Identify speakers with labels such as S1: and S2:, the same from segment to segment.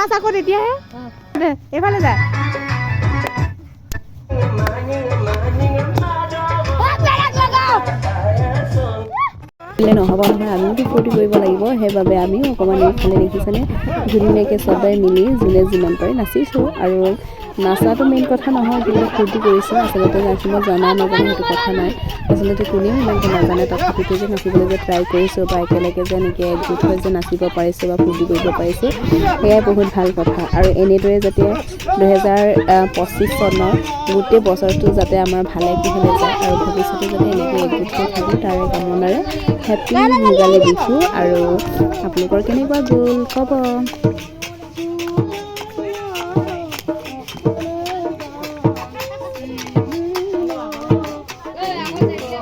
S1: নাচ আকৌ তেতিয়াহে দে এইফালে যায় নহ'ব নহয় আমিওতো ফূৰ্তি কৰিব লাগিব সেইবাবে আমিও অকণমান এইফালে দেখিছেনে ধুনীয়াকৈ চবেই মিলি যোনে যিমান পাৰে নাচিছোঁ আৰু নাচাটো মেইন কথা নহয় কিন্তু ফূৰ্তি কৰিছোঁ আচলতে নাচিব জানা নাজানে সেইটো কথা নাই আচলতে কোনেও ইমানকৈ নাজানে তথাপিতো যে নাচিবলৈ যে ট্ৰাই কৰিছোঁ বা একেলগে যে এনেকৈ একগোট হৈ যে নাচিব পাৰিছোঁ বা ফূৰ্তি কৰিব পাৰিছোঁ সেয়াই বহুত ভাল কথা আৰু এনেদৰে যাতে 2025 চনৰ গোটেই বছৰটো যাতে আমাৰ ভালে কুশলে যায় আৰু ভৱিষ্যতে যাতে এনেকৈ একগোট হৈ থাকোঁ তাৰে কামনাৰে হেপী ভোগালী বিহু আৰু আপোনালোকৰ কেনেকুৱা গ'ল ক'ব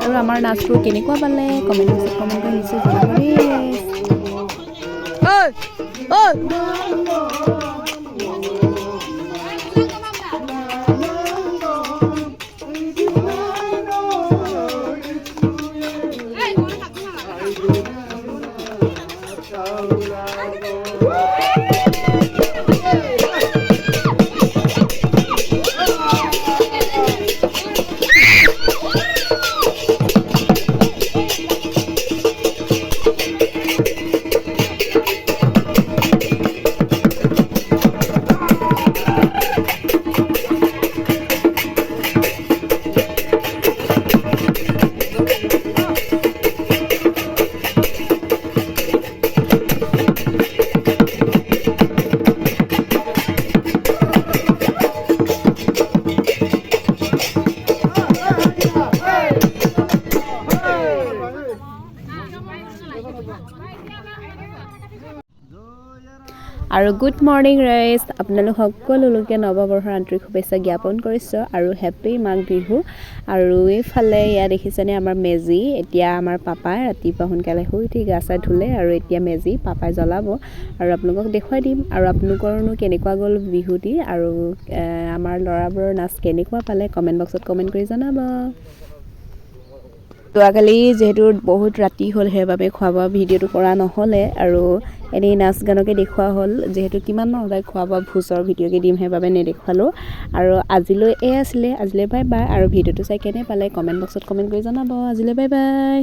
S1: আৰু আমাৰ নাচবোৰ কেনেকুৱা পালে কমেণ্ট বক্সত কমেণ্ট কৰি নিশ্চয় জনাব আৰু গুড মৰ্ণিং ৰাইজ আপোনালোক সকলোকে নৱবৰ্ষৰ আন্তৰিক শুভেচ্ছা জ্ঞাপন কৰিছোঁ আৰু হেপী মাঘ বিহু আৰু এইফালে ইয়াত দেখিছেনে আমাৰ মেজি এতিয়া আমাৰ পাপাই ৰাতিপুৱা সোনকালে শুই উঠি গা চা ধুলে আৰু এতিয়া মেজি পাপাই জ্বলাব আৰু আপোনালোকক দেখুৱাই দিম আৰু আপোনালোকৰনো কেনেকুৱা গ'ল বিহুটি আৰু আমাৰ ল'ৰাবোৰৰ নাচ কেনেকুৱা পালে কমেণ্ট বক্সত কমেণ্ট কৰি জনাব যোৱাকালি যিহেতু বহুত ৰাতি হ'ল সেইবাবে খোৱা বোৱা ভিডিঅ'টো কৰা নহ'লে আৰু এনেই নাচ গানকে দেখুওৱা হ'ল যিহেতু কিমান সদায় খোৱা বোৱা ভোজৰ ভিডিঅ'কে দিম সেইবাবে নেদেখুৱালোঁ আৰু আজিলৈ আছিলে আজিলৈ বাই বাই আৰু ভিডিঅ'টো চাই কেনে পালে কমেণ্ট বক্সত কমেণ্ট কৰি জনাব আজিলৈ বাই বাই